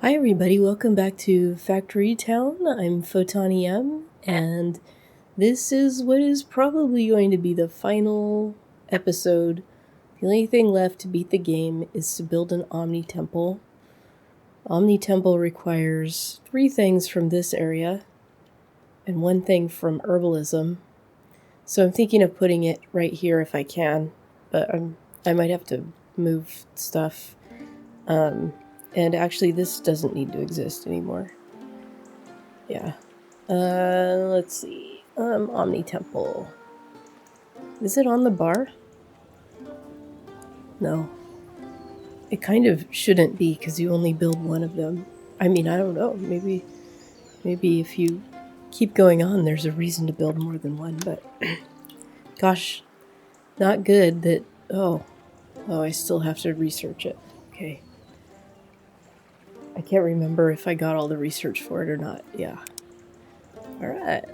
Hi everybody, welcome back to Factory Town. I'm Photoni M, and this is what is probably going to be the final episode. The only thing left to beat the game is to build an Omni Temple. Omni Temple requires 3 things from this area, and 1 thing from Herbalism. So I'm thinking of putting it right here if I can, but I might have to move stuff. And actually, this doesn't need to exist anymore. Yeah. Let's see. Omni Temple. Is it on the bar? No. It kind of shouldn't be, because you only build 1 of them. I mean, I don't know. Maybe if you keep going on, there's a reason to build more than 1, but... gosh, not good that... Oh, I still have to research it. Okay. I can't remember if I got all the research for it or not. Yeah. Alright.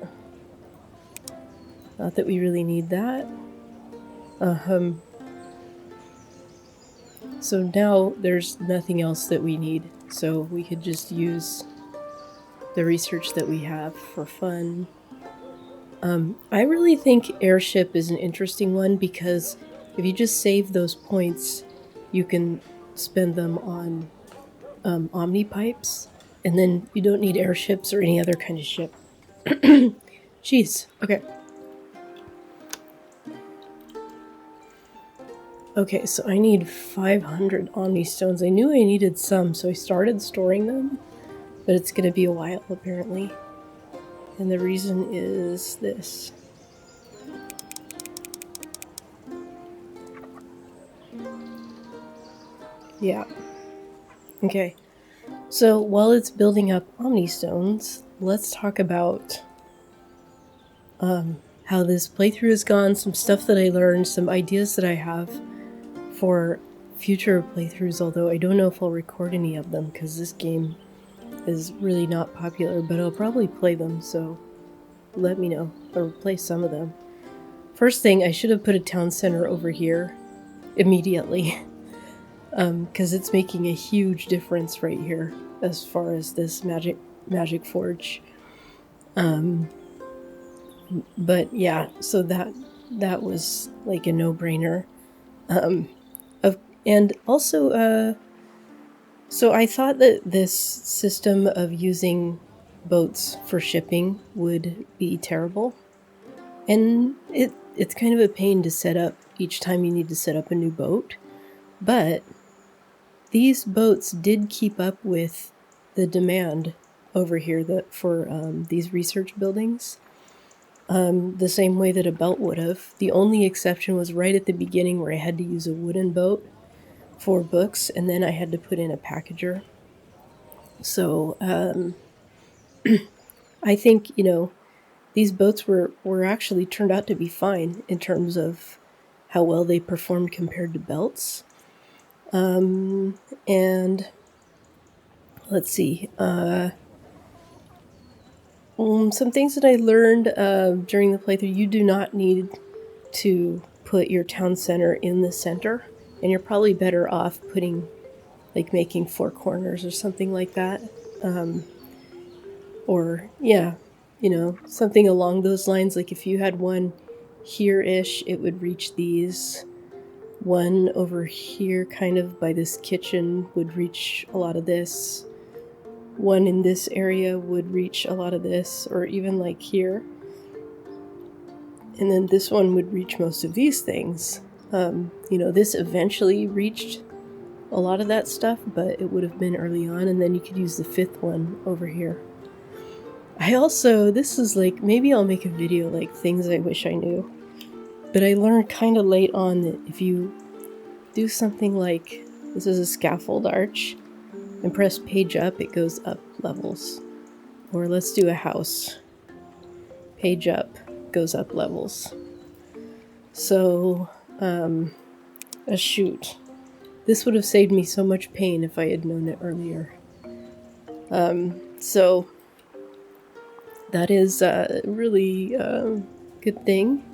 Not that we really need that. So now there's nothing else that we need. So we could just use the research that we have for fun. I really think airship is an interesting one because if you just save those points, you can spend them on Omni pipes, and then you don't need airships or any other kind of ship. Jeez. Okay. Okay, so I need 500 Omnistones. I knew I needed some, so I started storing them, but it's going to be a while, apparently. And the reason is this. Yeah. Okay. So while it's building up Omnistones, let's talk about how this playthrough has gone, some stuff that I learned, some ideas that I have for future playthroughs, although I don't know if I'll record any of them because this game is really not popular, but I'll probably play them, so let me know, or play some of them. First thing, I should have put a town center over here immediately, because it's making a huge difference right here as far as this magic forge. But yeah, so that was like a no-brainer. And also, so I thought that this system of using boats for shipping would be terrible. And it's kind of a pain to set up each time you need to set up a new boat. But these boats did keep up with the demand over here for these research buildings. The same way that a belt would have. The only exception was right at the beginning where I had to use a wooden boat for books, and then I had to put in a packager. So I think, these boats were actually turned out to be fine in terms of how well they performed compared to belts. And let's see. Some things that I learned during the playthrough: you do not need to put your town center in the center, and you're probably better off making 4 corners or something like that. Or, yeah, something along those lines. Like if you had one here-ish, it would reach these. One over here, kind of by this kitchen, would reach a lot of this. One in this area would reach a lot of this, or even like here. And then this one would reach most of these things. This eventually reached a lot of that stuff, but it would have been early on, and then you could use the 5th one over here. This is like, maybe I'll make a video like things I wish I knew. But I learned kind of late on that if you do something like, this is a scaffold arch, and press page up, it goes up levels. Or let's do a house. Page up goes up levels. So, shoot. This would have saved me so much pain if I had known it earlier. So, that is a really good thing.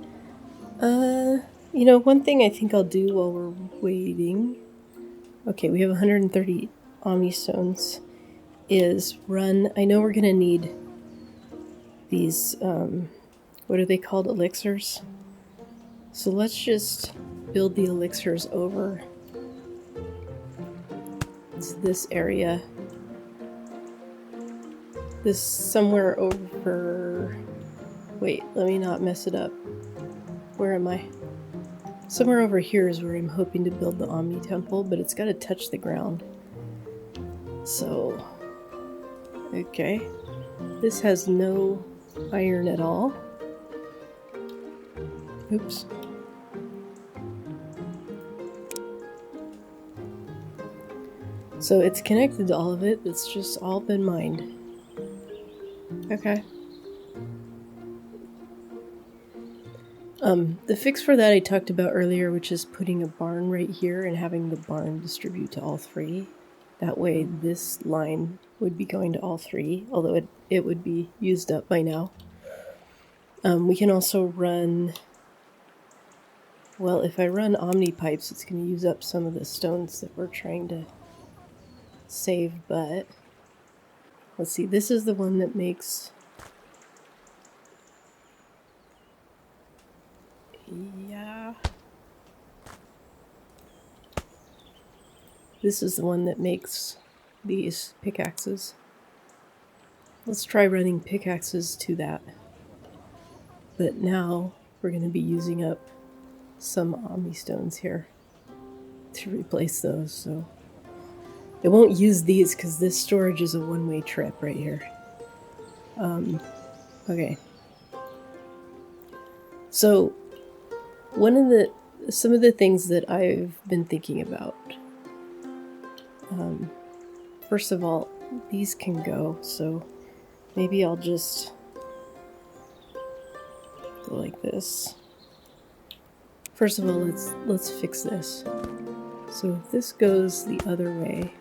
One thing I think I'll do while we're waiting... Okay, we have 130 Omnistones. is run... I know we're going to need these, what are they called? Elixirs? So let's just build the elixirs over to this area. This somewhere over... Wait, let me not mess it up. Where am I? Somewhere over here is where I'm hoping to build the Omni Temple, but it's got to touch the ground. So, okay. This has no iron at all. Oops. So it's connected to all of it, it's just all been mined. Okay. The fix for that I talked about earlier, which is putting a barn right here and having the barn distribute to all three. That way this line would be going to all three, although it would be used up by now. We can also run... Well, if I run Omni pipes, it's going to use up some of the stones that we're trying to save, but... Let's see, this is the one that makes... Yeah. This is the one that makes these pickaxes. Let's try running pickaxes to that. But now we're going to be using up some Omnistones here to replace those, so... I won't use these because this storage is a one-way trip right here. Okay. So, some of the things that I've been thinking about. First of all, these can go, so maybe I'll just go like this. First of all, let's fix this. So if this goes the other way,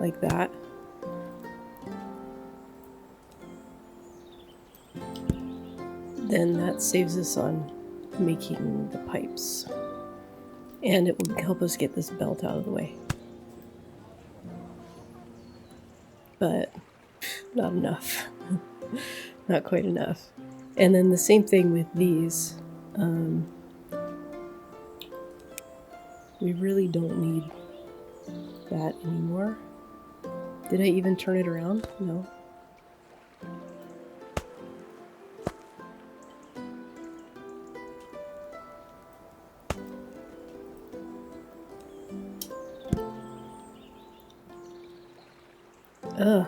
like that, then that saves us on making the pipes. And it would help us get this belt out of the way. But not enough. Not quite enough. And then the same thing with these. We really don't need that anymore. Did I even turn it around? No. Ugh.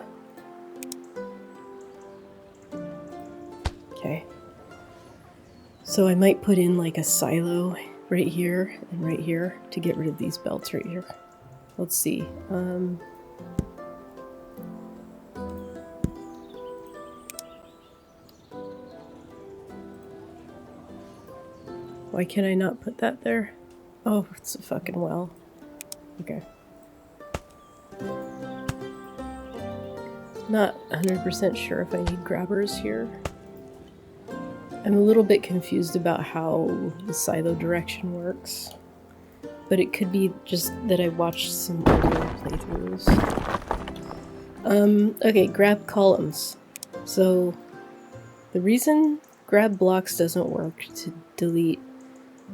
Okay. So I might put in like a silo right here and right here to get rid of these belts right here. Let's see. Why can I not put that there? Oh, it's a fucking well. Okay. Not 100% sure if I need grabbers here. I'm a little bit confused about how the silo direction works, but it could be just that I watched some other playthroughs. Okay, grab columns. So the reason grab blocks doesn't work to delete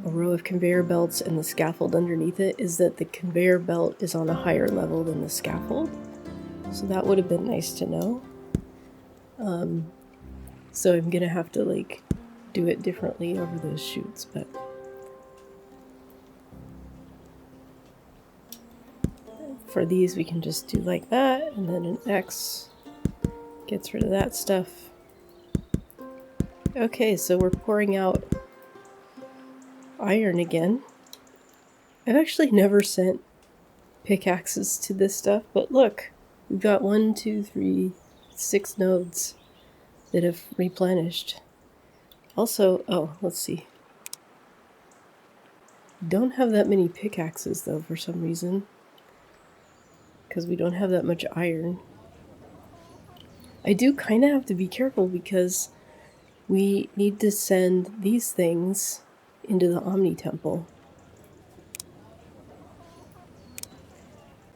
a row of conveyor belts and the scaffold underneath it is that the conveyor belt is on a higher level than the scaffold. So that would have been nice to know. So I'm gonna have to like do it differently over those chutes, but for these we can just do like that, and then an X gets rid of that stuff. Okay, so we're pouring out iron again. I've actually never sent pickaxes to this stuff, but look, we've got 1, 2, 3, 6 nodes that have replenished. Also, oh, let's see. Don't have that many pickaxes though for some reason, because we don't have that much iron. I do kind of have to be careful because we need to send these things into the Omni Temple.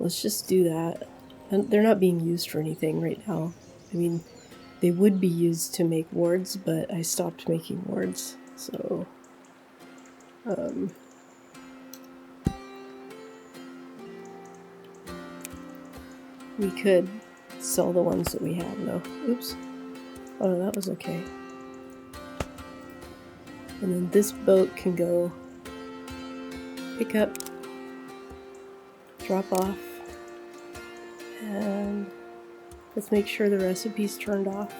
let's just do that. And they're not being used for anything right now. I mean, they would be used to make wards, but I stopped making wards, so... we could sell the ones that we have, though. Oops. Oh, no, that was okay. And then this boat can go pick up, drop off, and let's make sure the recipe's turned off.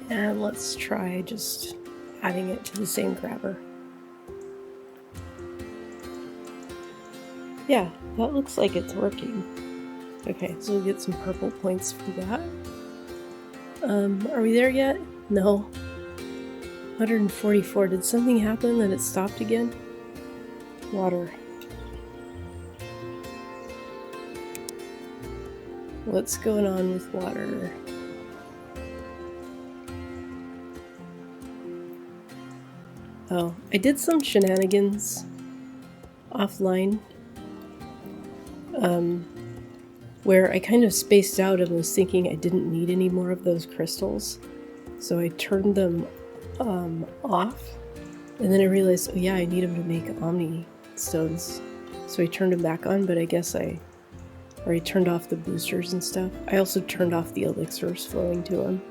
And let's try just adding it to the same grabber. Yeah, that looks like it's working. Okay, so we'll get some purple points for that. Are we there yet? No. 144. Did something happen that it stopped again? Water. What's going on with water? Oh, I did some shenanigans offline. Where I kind of spaced out and was thinking I didn't need any more of those crystals. So I turned them off, and then I realized, oh yeah, I need them to make Omnistones. So I turned them back on, but I guess I turned off the boosters and stuff. I also turned off the elixirs flowing to them,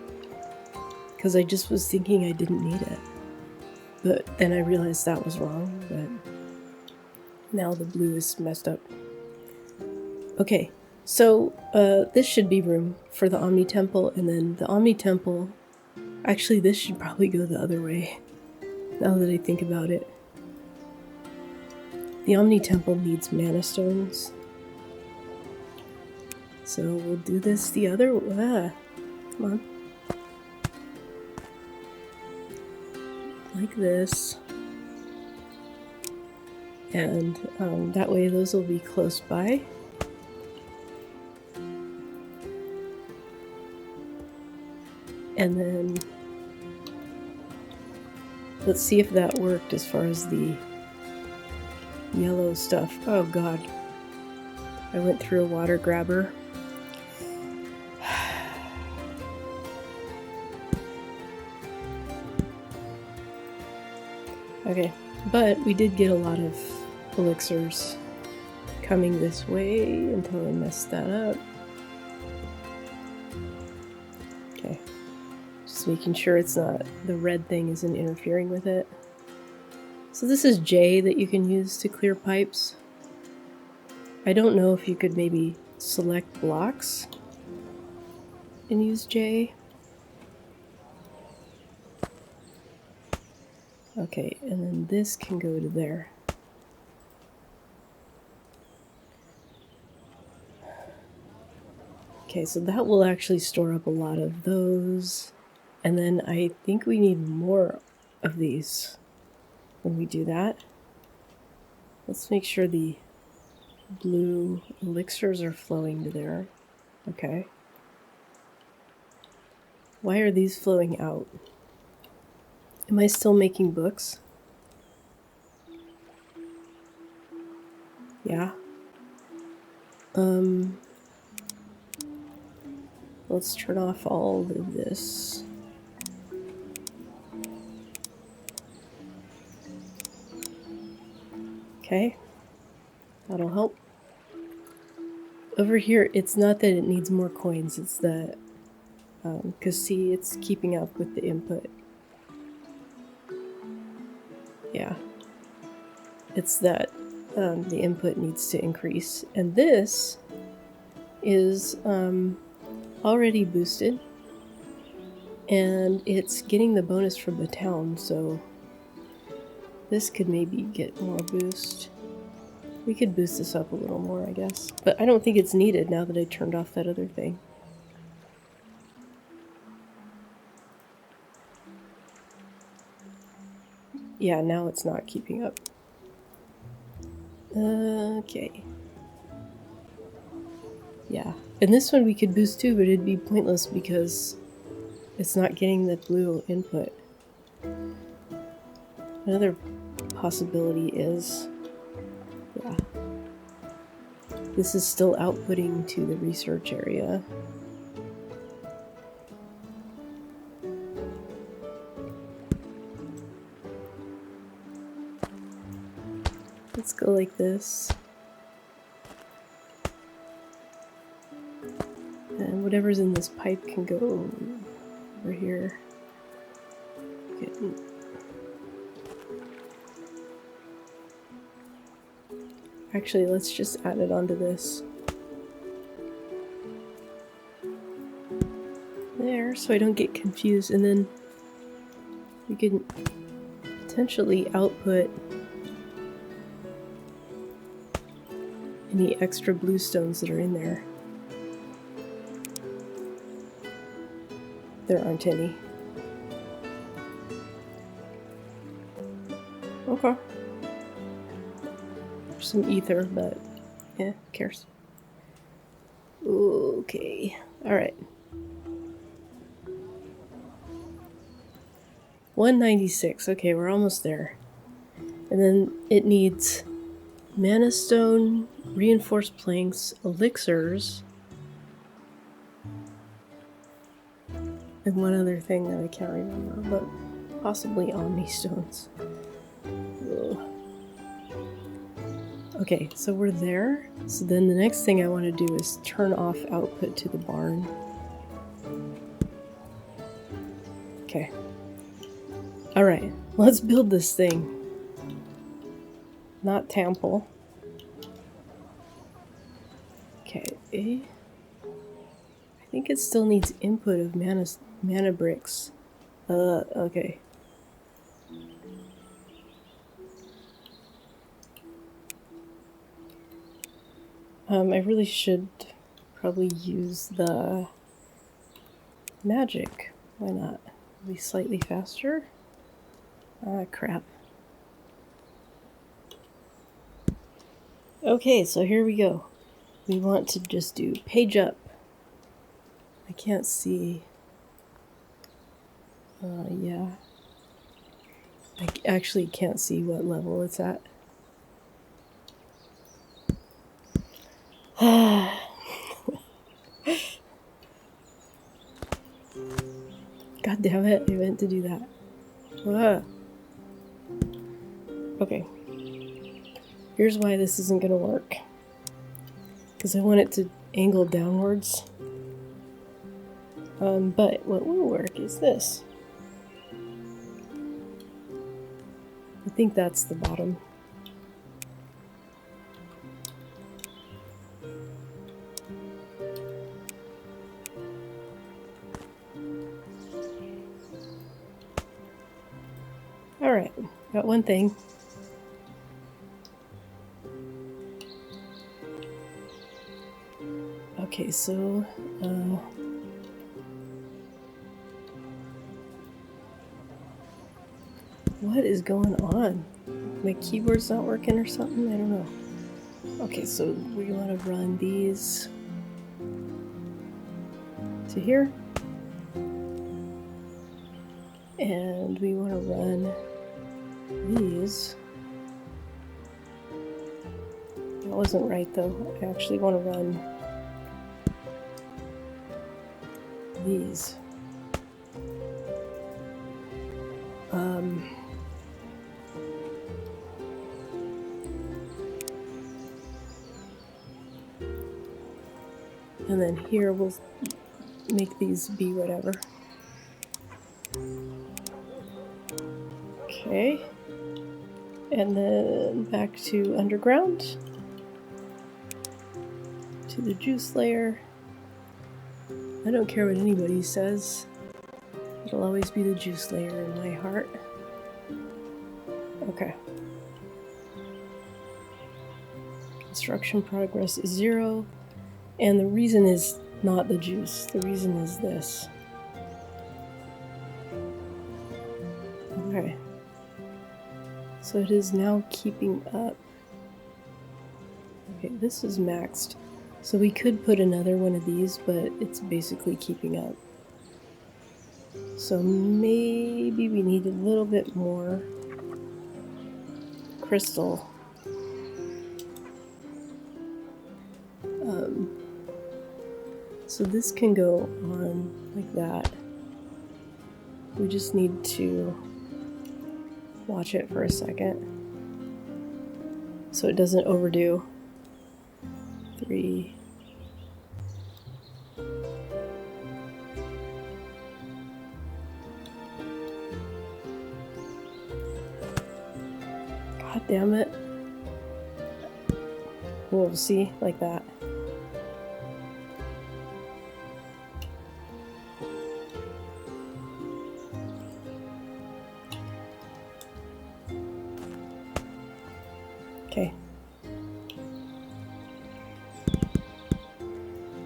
because I just was thinking I didn't need it. But then I realized that was wrong, but now the blue is messed up. Okay, so this should be room for the Omni Temple, and then the Omni Temple... Actually, this should probably go the other way, now that I think about it. The Omni Temple needs mana stones. So we'll do this the other way. Come on. Like this. And that way those will be close by. And then let's see if that worked as far as the yellow stuff. Oh god. I went through a water grabber. Okay, but we did get a lot of elixirs coming this way until I messed that up. Okay. Just making sure it's not, the red thing isn't interfering with it. So this is J that you can use to clear pipes. I don't know if you could maybe select blocks and use J. Okay, and then this can go to there. Okay, so that will actually store up a lot of those. And then I think we need more of these when we do that. Let's make sure the blue elixirs are flowing to there. Okay. Why are these flowing out? Am I still making books? Yeah. Let's turn off all of this. Okay, that'll help. Over here, it's not that it needs more coins, it's that, because see, it's keeping up with the input. Yeah. It's that the input needs to increase. And this is already boosted, and it's getting the bonus from the town, so this could maybe get more boost. We could boost this up a little more, I guess. But I don't think it's needed now that I turned off that other thing. Yeah, now it's not keeping up. Okay. Yeah. And this one we could boost too, but it'd be pointless because it's not getting the blue input. Another possibility is... yeah, This is still outputting to the research area. Let's go like this. And whatever's in this pipe can go over here. Okay. Actually, let's just add it onto this. There, so I don't get confused, and then we can potentially output any extra blue stones that are in there. There aren't any. Okay. There's some ether, but yeah, who cares? Okay. Alright. 196. Okay, we're almost there. And then it needs mana stone, reinforced planks, elixirs, and one other thing that I can't remember, but possibly Omnistones. Ugh. Okay, so we're there. So then the next thing I want to do is turn off output to the barn. Okay. Alright, let's build this thing. Not Temple. Okay. I think it still needs input of mana bricks. Okay. I really should probably use the magic. Why not? Be slightly faster. Ah, crap. Okay, so here we go. We want to just do page up. I can't see. Yeah. I actually can't see what level it's at. God damn it, I meant to do that. Okay. Here's why this isn't gonna work. Because I want it to angle downwards. But what will work is this. I think that's the bottom. Alright, got one thing. Okay, so, what is going on? My keyboard's not working or something? I don't know. Okay, so we want to run these to here. And we want to run these. That wasn't right though. I actually want to run these. And then here we'll make these be whatever. Okay. And then back to underground. To the juice layer. I don't care what anybody says. It'll always be the juice layer in my heart. Okay. Construction progress is 0. And the reason is not the juice. The reason is this. Okay. So it is now keeping up. Okay, this is maxed. So we could put another one of these, but it's basically keeping up. So maybe we need a little bit more crystal. So this can go on like that. We just need to watch it for a second so it doesn't overdo. 3. God damn it. We'll see, like that. Okay.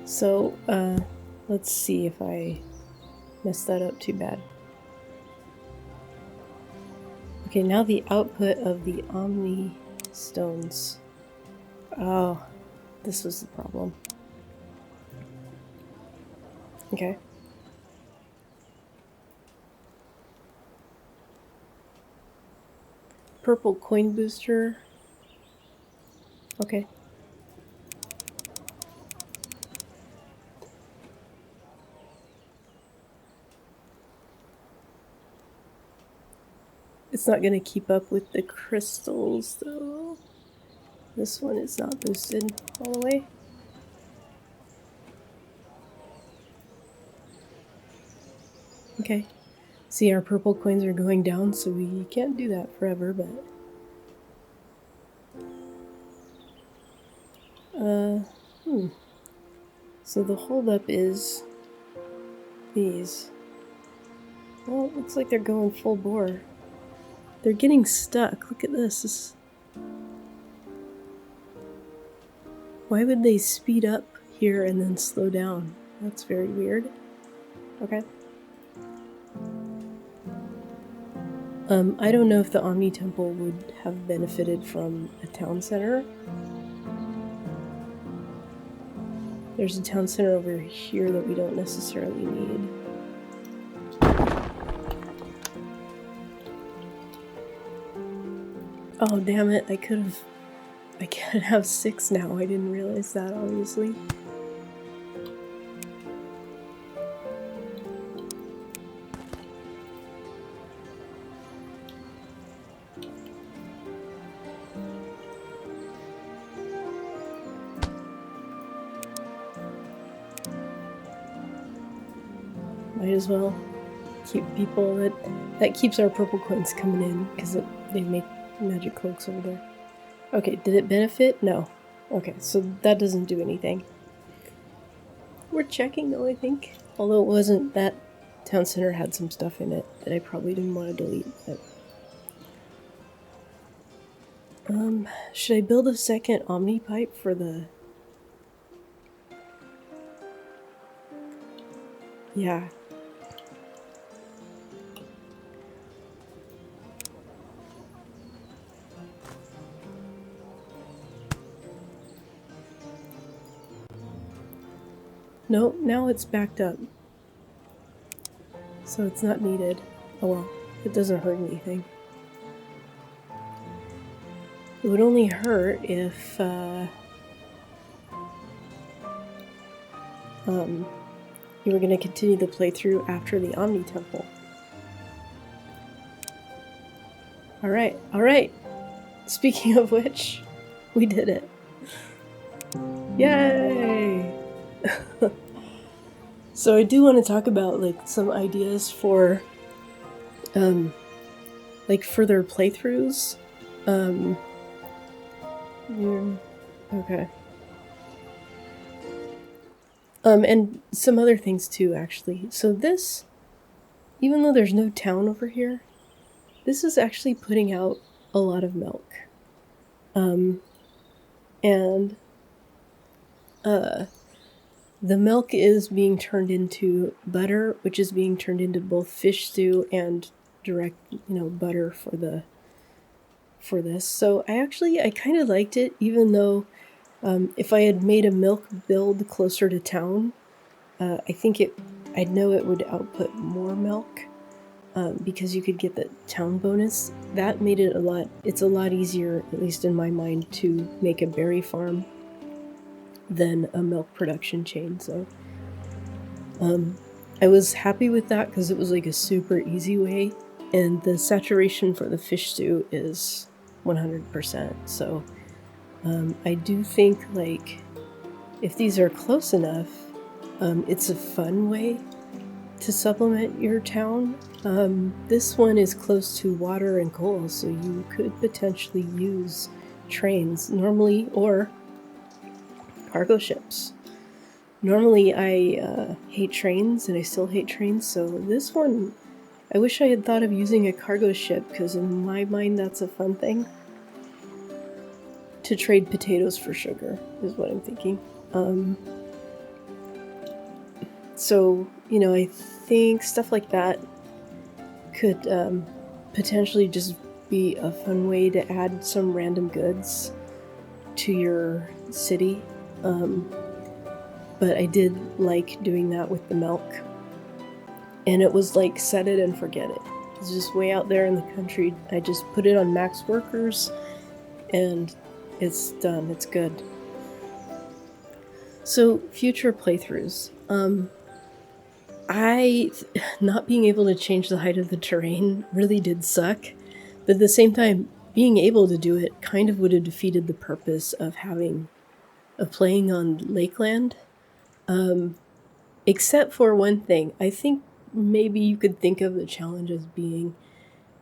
So, let's see if I messed that up too bad. Okay, now the output of the Omnistones. Oh, this was the problem. Okay. Purple coin booster. Okay. It's not gonna keep up with the crystals though. This one is not boosted all the way. Okay. See, our purple coins are going down, so we can't do that forever, but... So the holdup is these. Well, it looks like they're going full bore. They're getting stuck. Look at this. Why would they speed up here and then slow down? That's very weird. Okay. I don't know if the Omni Temple would have benefited from a town center. There's a town center over here that we don't necessarily need. Oh, damn it. I can't have 6 now. I didn't realize that, obviously. Might as well keep people that keeps our purple coins coming in, because they make magic cloaks over there. Okay, did it benefit? No. Okay, so that doesn't do anything. We're checking though, I think. Although it wasn't, that town center had some stuff in it that I probably didn't want to delete. But... should I build a second Omni pipe for the... Yeah. No, now it's backed up. So it's not needed. Oh well, it doesn't hurt anything. It would only hurt if, you were going to continue the playthrough after the Omni Temple. Alright, alright! Speaking of which, we did it. Yay! So I do want to talk about, like, some ideas for, like, further playthroughs. Okay. And some other things too, actually. So this, even though there's no town over here, this is actually putting out a lot of milk. The milk is being turned into butter, which is being turned into both fish stew and direct, butter for this. So I kind of liked it, even though if I had made a milk build closer to town, I think I'd know it would output more milk, because you could get the town bonus. That made it it's a lot easier, at least in my mind, to make a berry farm than a milk production chain. So I was happy with that because it was like a super easy way, and the saturation for the fish stew is 100%. So I do think like if these are close enough, it's a fun way to supplement your town. This one is close to water and coal, so you could potentially use trains normally or cargo ships. Normally I hate trains, and I still hate trains, so this one, I wish I had thought of using a cargo ship, because in my mind that's a fun thing. To trade potatoes for sugar is what I'm thinking. So, you know, I think stuff like that could potentially just be a fun way to add some random goods to your city. But I did like doing that with the milk. And it was like set it and forget it. It's just way out there in the country. I just put it on max workers and it's done. It's good. So, future playthroughs. Not being able to change the height of the terrain really did suck. But at the same time, being able to do it kind of would have defeated the purpose of playing on Lakeland. Except for one thing. I think maybe you could think of the challenge as being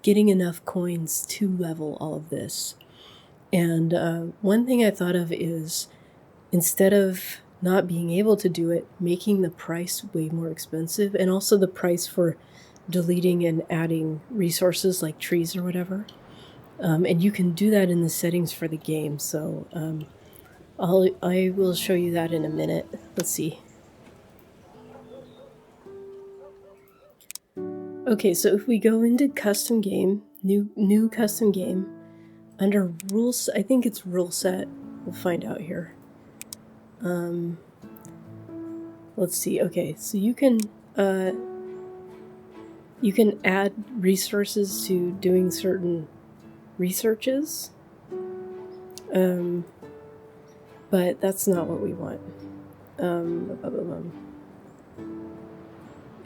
getting enough coins to level all of this. And one thing I thought of is, instead of not being able to do it, making the price way more expensive, and also the price for deleting and adding resources like trees or whatever. And you can do that in the settings for the game, so I will show you that in a minute. Let's see. Okay, so if we go into custom game, new custom game, under rules, I think it's rule set. We'll find out here. Let's see. Okay, so you can add resources to doing certain researches, but that's not what we want.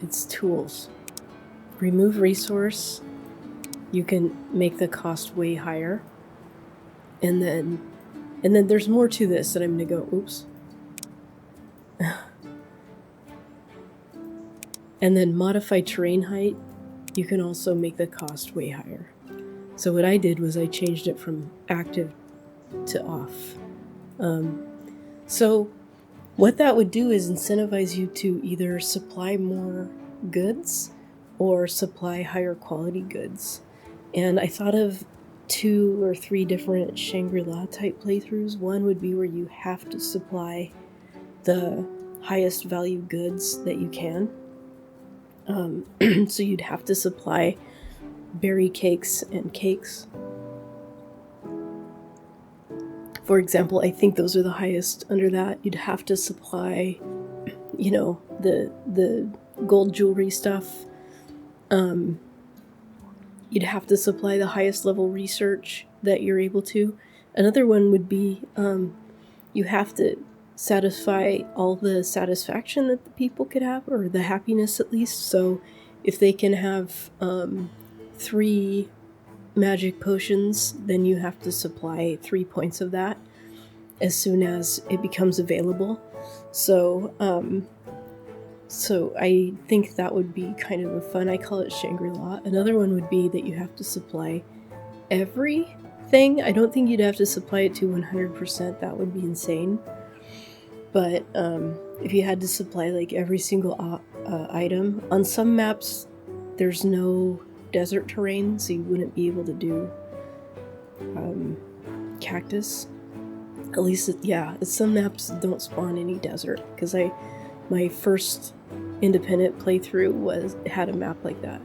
It's tools. Remove resource. You can make the cost way higher, and then there's more to this that I'm gonna go. Oops. And then modify terrain height. You can also make the cost way higher. So what I did was I changed it from active to off. So what that would do is incentivize you to either supply more goods or supply higher quality goods. And I thought of 2 or 3 different Shangri-La type playthroughs. One would be where you have to supply the highest value goods that you can. So you'd have to supply berry cakes and cakes. For example, I think those are the highest under that. You'd have to supply, you know, the gold jewelry stuff. You'd have to supply the highest level research that you're able to. Another one would be you have to satisfy all the satisfaction that the people could have, or the happiness at least. So if they can have 3 magic potions, then you have to supply 3 points of that as soon as it becomes available. So I think that would be kind of a fun, I call it Shangri-La. Another one would be that you have to supply everything. I don't think you'd have to supply it to 100%, that would be insane. But if you had to supply like every single item, on some maps there's no desert terrain, so you wouldn't be able to do cactus. At least, some maps don't spawn any desert, because my first independent playthrough had a map like that.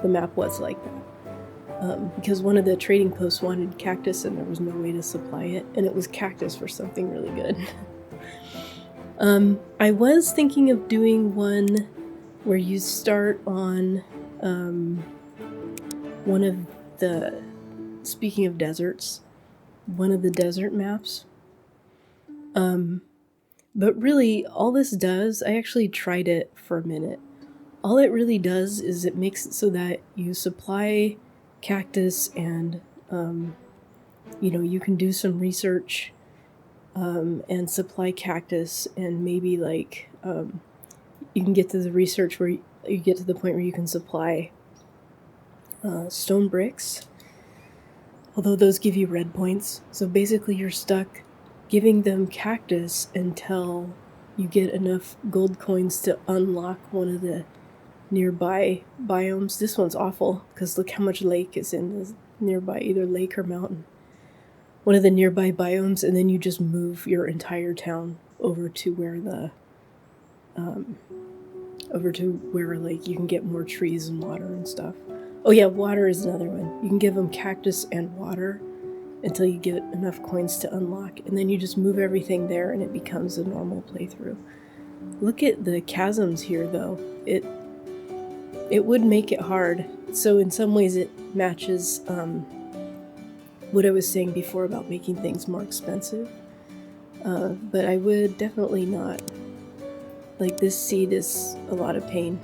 The map was like that. Because one of the trading posts wanted cactus and there was no way to supply it, and it was cactus for something really good. I was thinking of doing one where you start on one of the, speaking of deserts, one of the desert maps. But really, all this does, I actually tried it for a minute. All it really does is it makes it so that you supply cactus and, you can do some research and supply cactus, and maybe you can get to the research where you get to the point where you can supply stone bricks, although those give you red points. So basically you're stuck giving them cactus until you get enough gold coins to unlock one of the nearby biomes. This one's awful because look how much lake is in the nearby, either lake or mountain. One of the nearby biomes, and then you just move your entire town over to where you can get more trees and water and stuff. Oh yeah, water is another one. You can give them cactus and water until you get enough coins to unlock, and then you just move everything there and it becomes a normal playthrough. Look at the chasms here though. It would make it hard. So in some ways it matches what I was saying before about making things more expensive. But I would definitely not. Like, this seed is a lot of pain.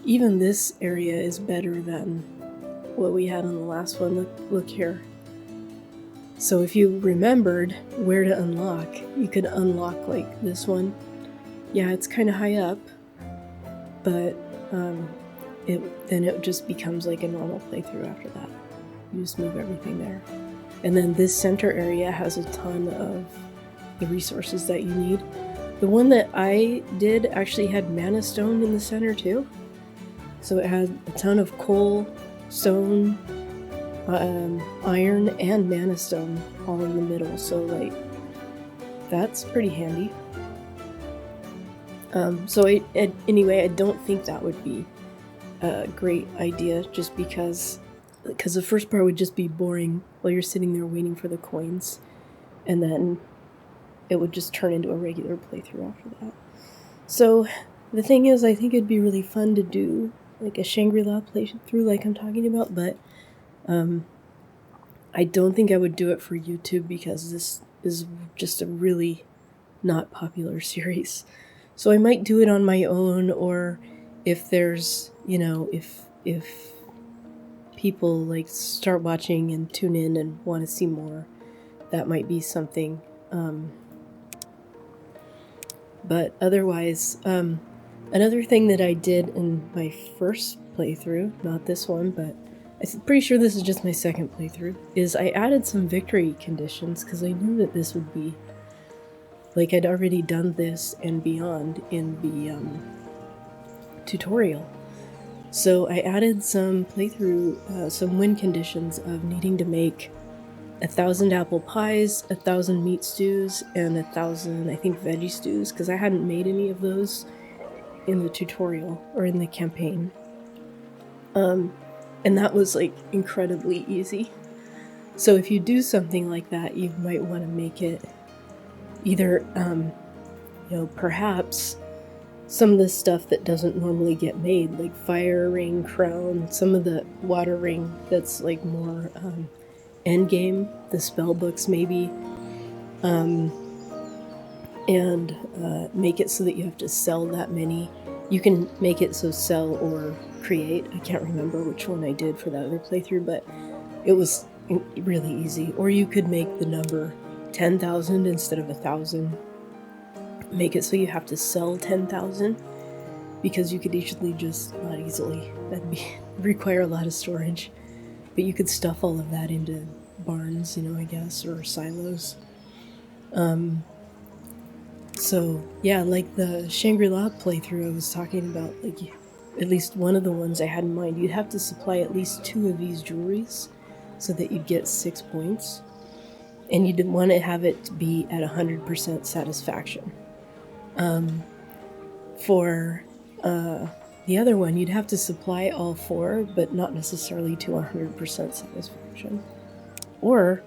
Even this area is better than what we had on the last one. Look here. So if you remembered where to unlock, you could unlock like this one. Yeah, it's kind of high up, but then it just becomes like a normal playthrough after that. You just move everything there. And then this center area has a ton of the resources that you need. The one that I did actually had mana stone in the center too. So it had a ton of coal, stone, iron, and mana stone all in the middle. So like, that's pretty handy. Anyway, I don't think that would be a great idea, just because the first part would just be boring while you're sitting there waiting for the coins, and then it would just turn into a regular playthrough after that. So the thing is, I think it'd be really fun to do like a Shangri-La playthrough like I'm talking about, but I don't think I would do it for YouTube because this is just a really not popular series. So I might do it on my own, or if there's, if people like start watching and tune in and want to see more, that might be something. But otherwise, another thing that I did in my first playthrough, not this one, but I'm pretty sure this is just my second playthrough, is I added some victory conditions because I knew that this would be, like, I'd already done this and beyond in the tutorial. So I added some some win conditions of needing to make 1,000 apple pies, 1,000 meat stews, and 1,000, I think, veggie stews, because I hadn't made any of those in the tutorial or in the campaign. And that was like incredibly easy. So if you do something like that, you might want to make it either, perhaps some of the stuff that doesn't normally get made, like fire ring, crown, some of the water ring that's like more end game, the spell books maybe, and make it so that you have to sell that many. You can make it so sell or create. I can't remember which one I did for that other playthrough, but it was really easy. Or you could make the number 10,000 instead of 1,000. Make it so you have to sell 10,000, because you could easily not easily, that'd require a lot of storage, but you could stuff all of that into barns, I guess, or silos. So yeah, like the Shangri-La playthrough I was talking about, like at least one of the ones I had in mind, you'd have to supply at least 2 of these jewelries so that you'd get 6 points, and you'd want to have it be at 100% satisfaction. For the other one, you'd have to supply all 4, but not necessarily to 100% satisfaction. Or,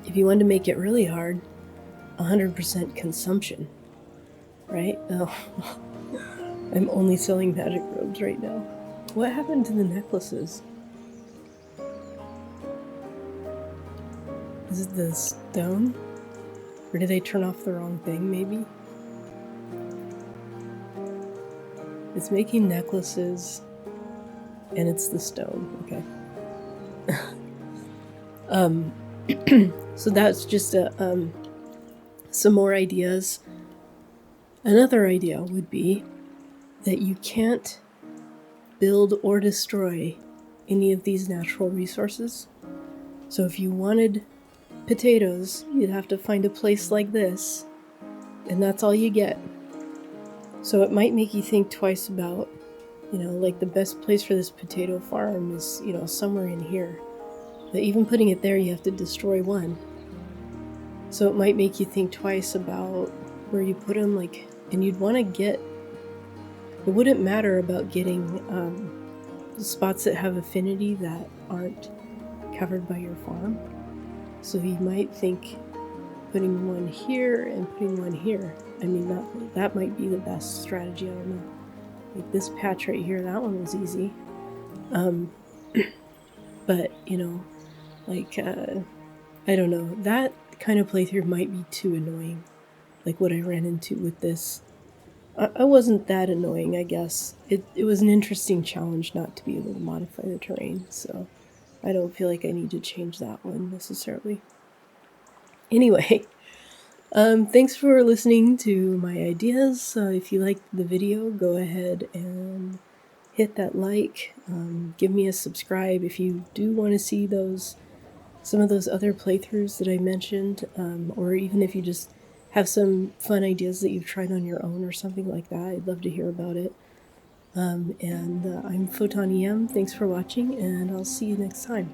if you wanted to make it really hard, 100% consumption, right? Oh, I'm only selling magic robes right now. What happened to the necklaces? Is it the stone? Or did I turn off the wrong thing, maybe? It's making necklaces, and it's the stone, okay. So that's just some more ideas. Another idea would be that you can't build or destroy any of these natural resources. So if you wanted potatoes, you'd have to find a place like this, and that's all you get. So it might make you think twice about, like the best place for this potato farm is, somewhere in here. But even putting it there, you have to destroy one. So it might make you think twice about where you put them, and you'd want to get, it wouldn't matter about getting spots that have affinity that aren't covered by your farm. So you might think putting one here and putting one here. I mean, that might be the best strategy, I don't know. Like this patch right here, that one was easy. But, I don't know, that kind of playthrough might be too annoying, like what I ran into with this. I wasn't that annoying, I guess. It was an interesting challenge not to be able to modify the terrain, so I don't feel like I need to change that one necessarily. Anyway, thanks for listening to my ideas. If you liked the video, go ahead and hit that like. Give me a subscribe if you do want to see some of those other playthroughs that I mentioned, or even if you just have some fun ideas that you've tried on your own or something like that. I'd love to hear about it. I'm Photon EM. Thanks for watching, and I'll see you next time.